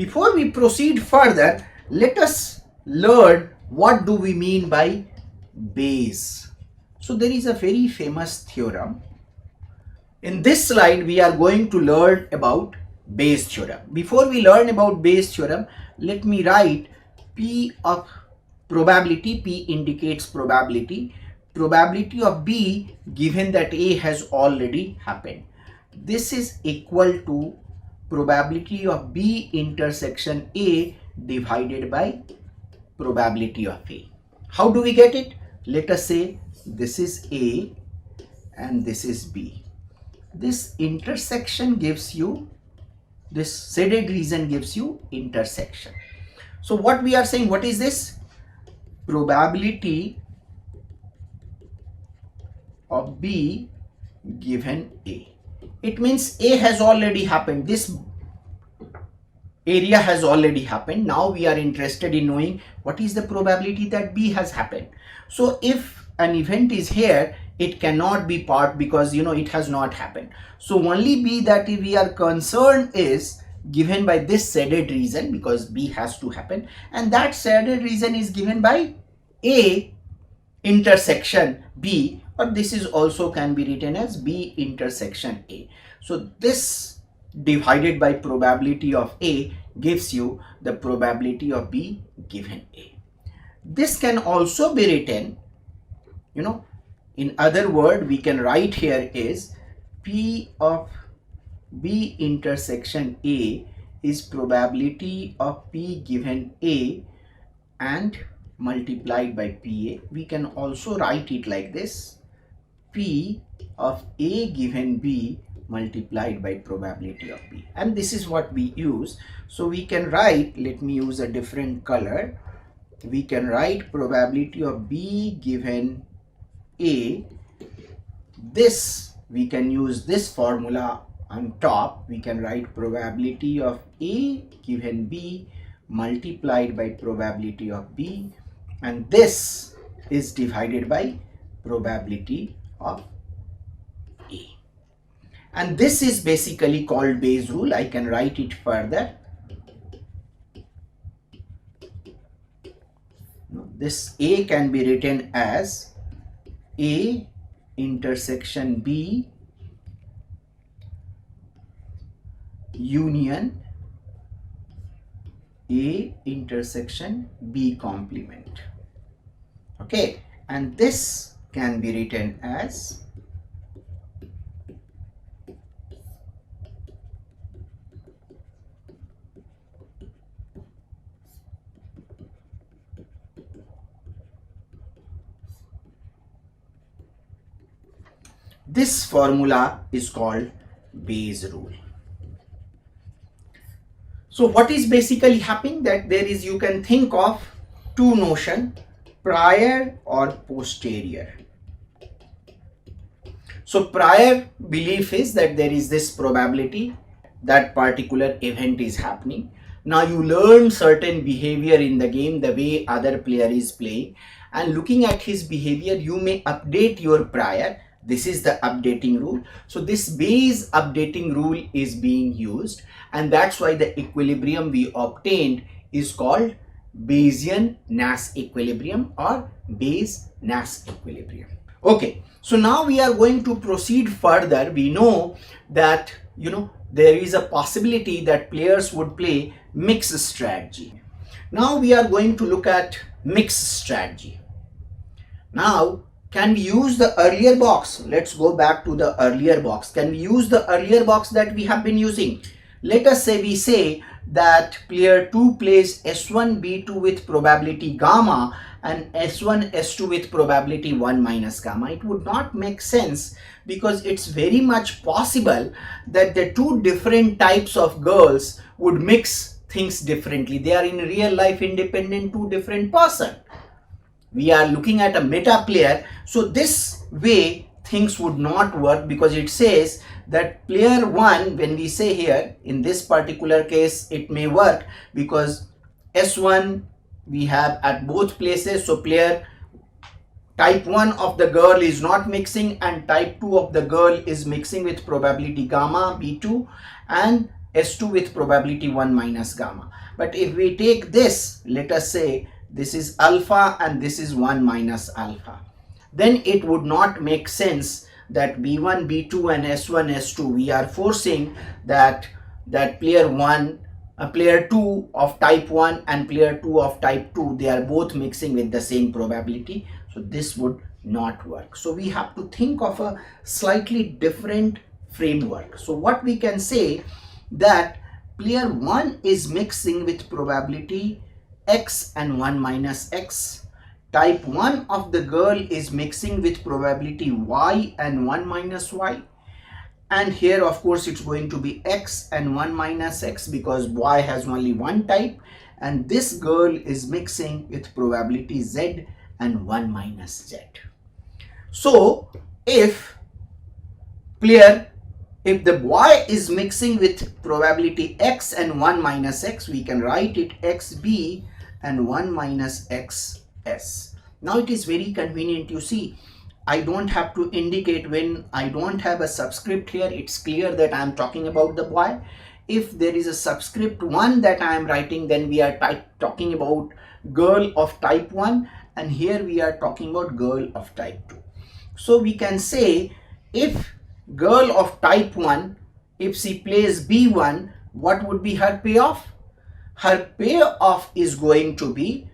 Before we proceed further, let us learn what do we mean by Bayes. So there is a very famous theorem. In this slide, we are going to learn about Bayes theorem. Before we learn about Bayes theorem, let me write P of probability. P indicates probability. Probability of B given that A has already happened. This is equal to probability of B intersection A divided by probability of A. How do we get it? Let us say this is A and this is B. This intersection gives you, this shaded region gives you intersection. So what we are saying, what is this? Probability of B given A. It means A has already happened. This area has already happened. Now we are interested in knowing what is the probability that B has happened. So if an event is here, it cannot be part because it has not happened. So only B that we are concerned is given by this shaded region because B has to happen, and that shaded region is given by A intersection B, or this is also can be written as B intersection A. So this divided by probability of A gives you the probability of B given A. This can also be written, in other word, we can write here is P of B intersection A is probability of P given A and multiplied by PA. We can also write it like this, P of A given B multiplied by probability of B, and this is what we use. So we can write, let me use a different color, we can write probability of B given A. This we can use this formula on top. We can write probability of A given B multiplied by probability of B, and this is divided by probability of A. And this is basically called Bayes rule. I can write it further. This A can be written as A intersection B union A intersection B complement. Okay, and this can be written as this formula is called Bayes rule. So what is basically happening, that there is, you can think of two notion, prior or posterior. So prior belief is that there is this probability that particular event is happening. Now you learn certain behavior in the game, the way other player is playing, and looking at his behavior you may update your prior. This is the updating rule. So this Bayes updating rule is being used, and that's why the equilibrium we obtained is called Bayesian Nash equilibrium or Bayes Nash equilibrium. Okay, so now we are going to proceed further. We know that there is a possibility that players would play mixed strategy. Now we are going to look at mixed strategy. Now, can we use the earlier box? Let's go back to the earlier box. Can we use the earlier box that we have been using? Let us say we say that player 2 plays S1 B2 with probability gamma and S1 S2 with probability 1 minus gamma. It would not make sense because it's very much possible that the two different types of girls would mix things differently. They are in real life independent, two different person. We are looking at a meta player, so this way things would not work because it says that player 1, when we say here in this particular case it may work because S1 we have at both places, so player type 1 of the girl is not mixing and type 2 of the girl is mixing with probability gamma B2, and S2 with probability 1 minus gamma. But if we take this, let us say this is alpha and this is 1 minus alpha, then it would not make sense that B1, B2 and S1, S2, we are forcing that player 1, player 2 of type 1 and player 2 of type 2, they are both mixing with the same probability. So this would not work. So we have to think of a slightly different framework. So what we can say, that player 1 is mixing with probability x and 1 minus x. Type 1 of the girl is mixing with probability y and 1 minus y. And here of course it's going to be x and 1 minus x because y has only one type. And this girl is mixing with probability z and 1 minus z. So if the boy is mixing with probability x and 1 minus x, we can write it xb and 1 minus xs. Now it is very convenient. You see, I don't have to indicate when I don't have a subscript here. It's clear that I am talking about the boy. If there is a subscript 1 that I am writing, then we are talking about girl of type 1, and here we are talking about girl of type 2. So we can say, if girl of type 1, if she plays B1, what would be her payoff? Her payoff is going to be,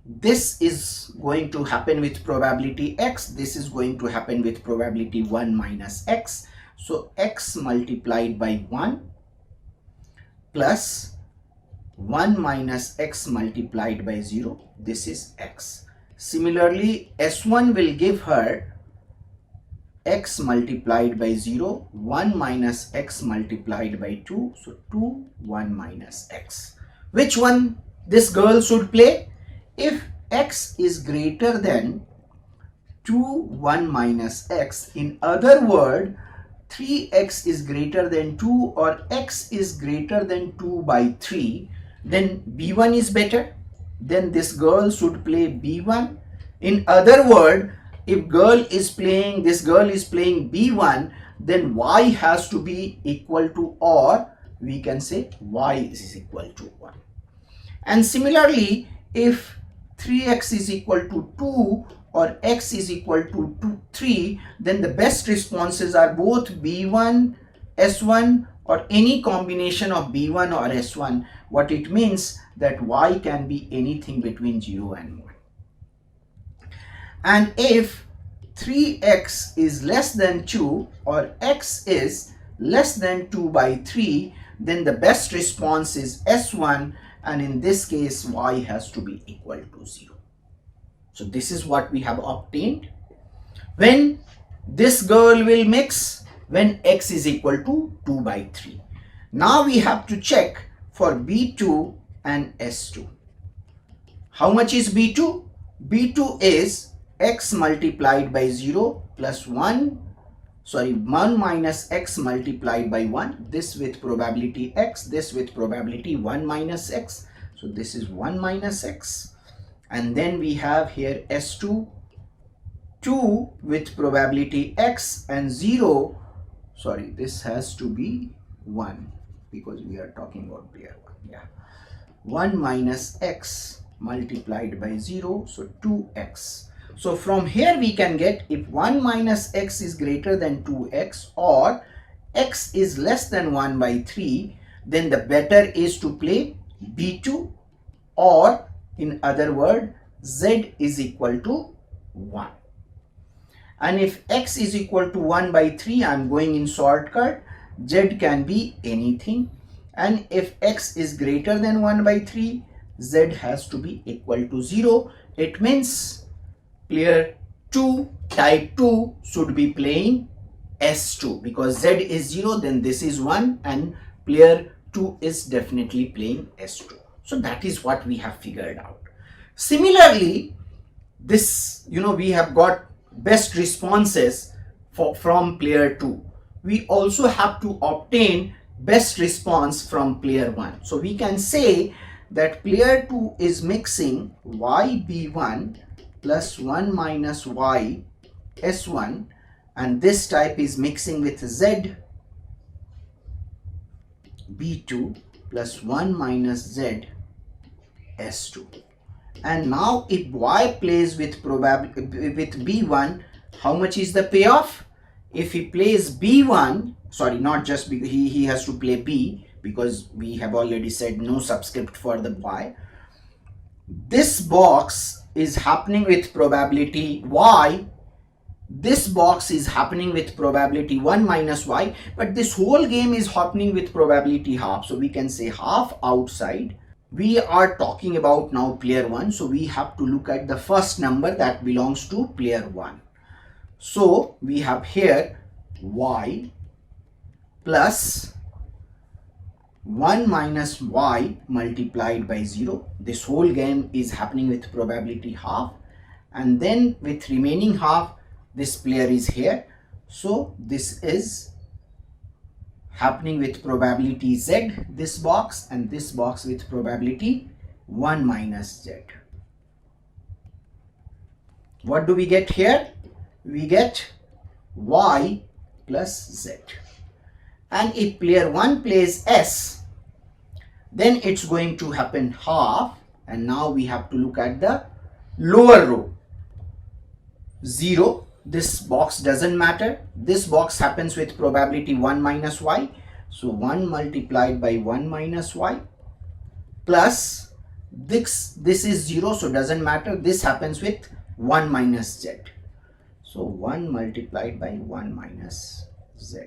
this is going to happen with probability x, this is going to happen with probability 1 minus x. So x multiplied by 1 plus 1 minus x multiplied by 0, this is x. Similarly, S1 will give her x multiplied by 0, 1 minus x multiplied by 2, so 2, 1 minus x. Which one this girl should play? If x is greater than 2, 1 minus x, in other word, 3x is greater than 2 or x is greater than 2 by 3, then B1 is better. Then this girl should play B1. In other word, if this girl is playing B1, then y has to be equal to, or we can say y is equal to 1. And similarly, if 3x is equal to 2 or x is equal to 3, then the best responses are both B1, S1 or any combination of B1 or S1. What it means that y can be anything between 0 and 1. And if 3x is less than 2 or x is less than 2 by 3, then the best response is S1, and in this case y has to be equal to 0. So this is what we have obtained when this girl will mix when x is equal to 2 by 3. Now we have to check for B2 and S2. How much is B2? B2 is x multiplied by 0 plus 1 minus x multiplied by 1, this with probability x, this with probability 1 minus x. So this is 1 minus x. And then we have here S2, 2 with probability x and 0, this has to be 1 because we are talking about player 1. Yeah, 1 minus x multiplied by 0, so 2x. So from here we can get, if 1 minus x is greater than 2x or x is less than 1 by 3, then the better is to play B2, or in other word, z is equal to 1. And if x is equal to 1 by 3, I am going in shortcut, z can be anything. And if x is greater than 1 by 3, z has to be equal to 0. It means player 2, type 2 should be playing S2 because z is 0, then this is 1, and player 2 is definitely playing S2. So that is what we have figured out. Similarly, this, we have got best responses from player 2. We also have to obtain best response from player 1. So we can say that player 2 is mixing YB1 plus 1 minus y S1, and this type is mixing with z b2 plus 1 minus z s2. And now if y plays with b1, how much is the payoff? If he plays b1, sorry, not just b, he has to play b, because we have already said no subscript for the y. This box is happening with probability y, this box is happening with probability 1 minus y, but this whole game is happening with probability half. So we can say half outside. We are talking about now player 1, so we have to look at the first number that belongs to player 1. So we have here y plus 1 minus y multiplied by 0. This whole game is happening with probability half, and then with remaining half, this player is here. So this is happening with probability z, this box, and this box with probability 1 minus z. What do we get here? We get y plus z. And if player 1 plays s, then it's going to happen half, and now we have to look at the lower row. 0, this box doesn't matter. This box happens with probability 1 minus y. So 1 multiplied by 1 minus y plus this is 0, so doesn't matter. This happens with 1 minus z. So 1 multiplied by 1 minus z.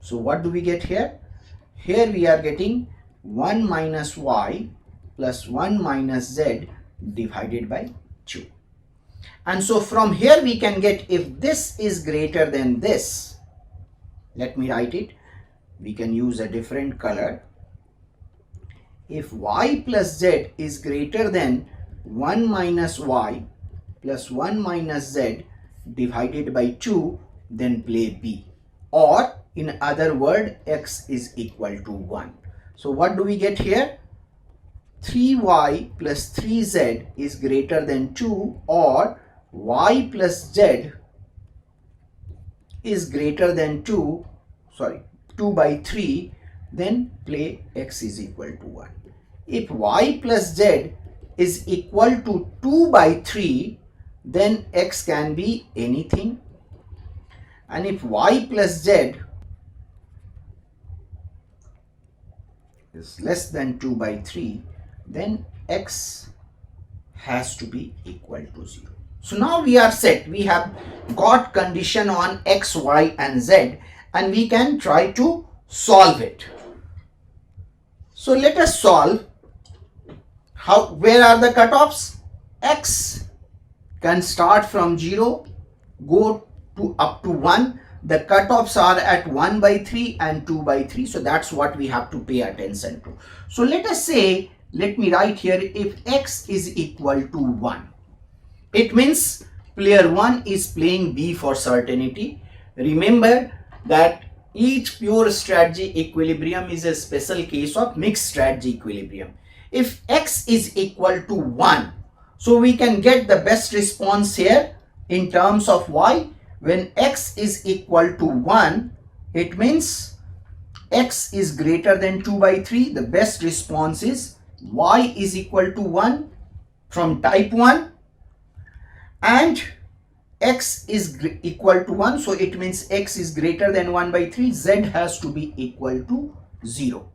So what do we get here? Here we are getting 1 minus y plus 1 minus z divided by 2. And so from here we can get, if this is greater than this, let me write it, we can use a different color. If y plus z is greater than 1 minus y plus 1 minus z divided by 2, then play b. Or in other word, x is equal to 1. So what do we get here? 3y plus 3z is greater than 2, or y plus z is greater than 2 by 3, then play x is equal to 1. If y plus z is equal to 2 by 3, then x can be anything. And if y plus z is less than 2 by 3, then x has to be equal to 0. So now we are set. We have got condition on x, y and z, and we can try to solve it. So let us solve. Where are the cutoffs? X can start from 0, go to up to 1. The cutoffs are at 1 by 3 and 2 by 3. So that's what we have to pay attention to. So let us say, let me write here, if x is equal to 1. It means player 1 is playing b for certainty. Remember that each pure strategy equilibrium is a special case of mixed strategy equilibrium. If x is equal to 1, so we can get the best response here in terms of y. When x is equal to 1, it means x is greater than 2 by 3. The best response is y is equal to 1 from type 1, and x is equal to 1, so it means x is greater than 1 by 3. Z has to be equal to 0.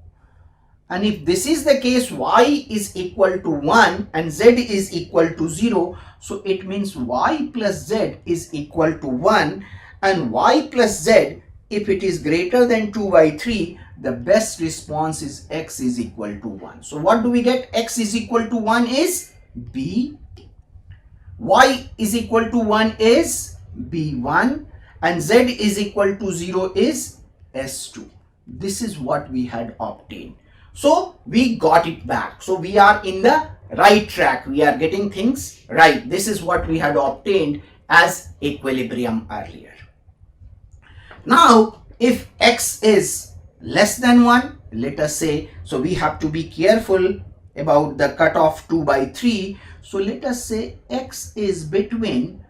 And if this is the case, y is equal to 1 and z is equal to 0, so it means y plus z is equal to 1, and y plus z, if it is greater than 2 by 3, the best response is x is equal to 1. So what do we get? X is equal to 1 is b, y is equal to 1 is b1, and z is equal to 0 is s2. This is what we had obtained. So we got it back. So we are in the right track. We are getting things right. This is what we had obtained as equilibrium earlier. Now, if x is less than 1, let us say, so we have to be careful about the cutoff 2 by 3. So let us say x is between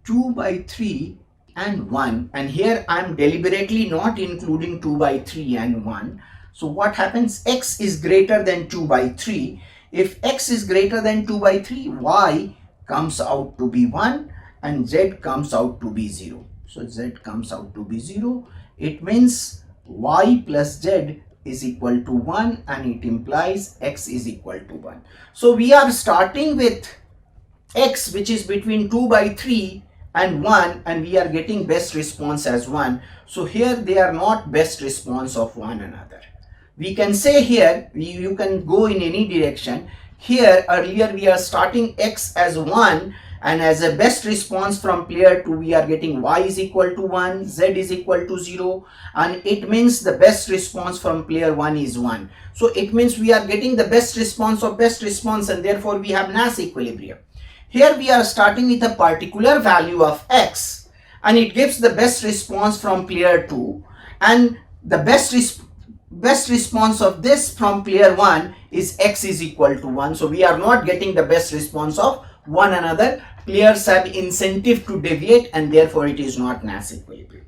2 by 3 and 1. And here I am deliberately not including 2 by 3 and 1. So what happens? X is greater than 2 by 3. If x is greater than 2 by 3, y comes out to be 1 and z comes out to be 0. So z comes out to be 0. It means y plus z is equal to 1 and it implies x is equal to 1. So we are starting with x which is between 2 by 3 and 1 and we are getting best response as 1. So here they are not best response of one another. We can say here, you can go in any direction. Here earlier we are starting x as 1 and as a best response from player 2 we are getting y is equal to 1, z is equal to 0, and it means the best response from player 1 is 1. So it means we are getting the best response of best response and therefore we have Nash equilibrium. Here we are starting with a particular value of x and it gives the best response from player 2 and the best response of this from player 1 is x is equal to 1. So we are not getting the best response of one another. Players have incentive to deviate and therefore it is not Nash equilibrium.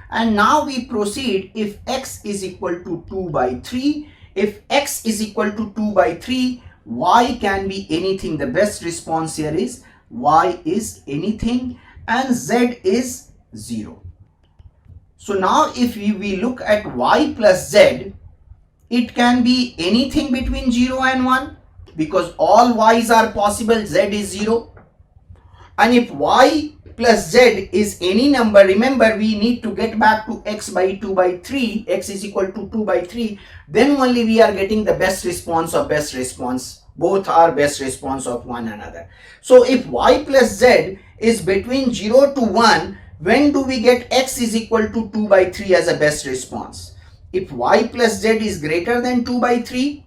And now we proceed if x is equal to 2 by 3. If x is equal to 2 by 3, y can be anything. The best response here is y is anything and z is 0. So now if we look at y plus z, it can be anything between 0 and 1 because all y's are possible, z is 0. And if y plus z is any number, remember we need to get back to x by 2 by 3, x is equal to 2 by 3, then only we are getting the best response of best response. Both are best response of one another. So if y plus z is between 0 to 1, when do we get x is equal to 2 by 3 as a best response? If y plus z is greater than 2 by 3,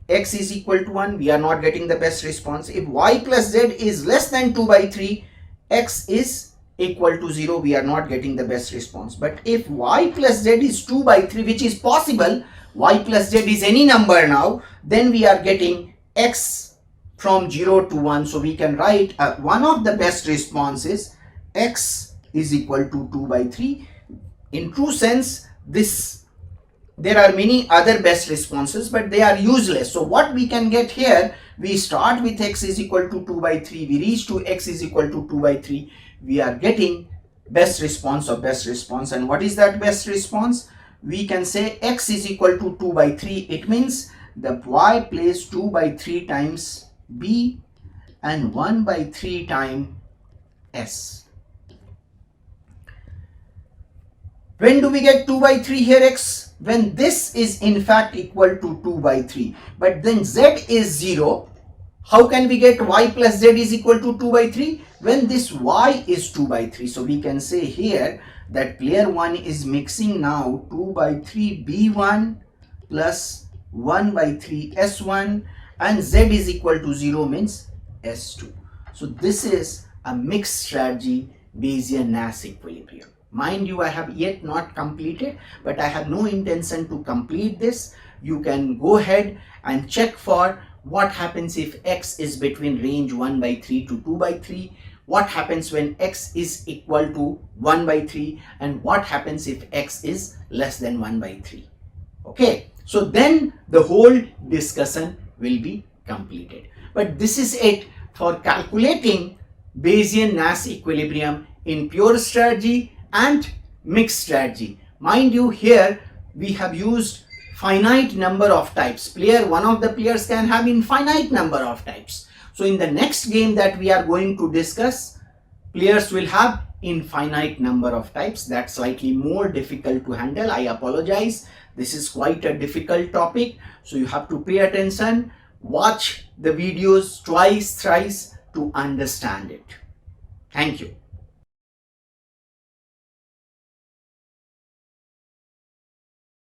x is equal to 1, we are not getting the best response. If y plus z is less than 2 by 3, x is equal to 0, we are not getting the best response. But if y plus z is 2 by 3, which is possible, y plus z is any number now, then we are getting x from 0 to 1. So we can write one of the best responses, x is equal to 2 by 3. In true sense, there are many other best responses, but they are useless. So what we can get here, we start with x is equal to 2 by 3, we reach to x is equal to 2 by 3, we are getting best response of best response. And what is that best response? We can say x is equal to 2 by 3. It means the y plays 2 by 3 times b and 1 by 3 times s. When do we get 2 by 3 here x? When this is in fact equal to 2 by 3. But then z is 0. How can we get y plus z is equal to 2 by 3? When this y is 2 by 3. So we can say here that player 1 is mixing now 2 by 3 b1 plus 1 by 3 s1 and z is equal to 0 means s2. So this is a mixed strategy Bayesian Nash equilibrium. Mind you, I have yet not completed, but I have no intention to complete this. You can go ahead and check for what happens if x is between range 1 by 3 to 2 by 3, what happens when x is equal to 1 by 3, and what happens if x is less than 1 by 3. Okay, so then the whole discussion will be completed. But this is it for calculating Bayesian Nash equilibrium in pure strategy and mixed strategy. Mind you, here we have used finite number of types. One of the players can have infinite number of types. So in the next game that we are going to discuss, players will have infinite number of types. That's slightly more difficult to handle. I apologize. This is quite a difficult topic. So you have to pay attention, watch the videos twice, thrice to understand it. Thank you.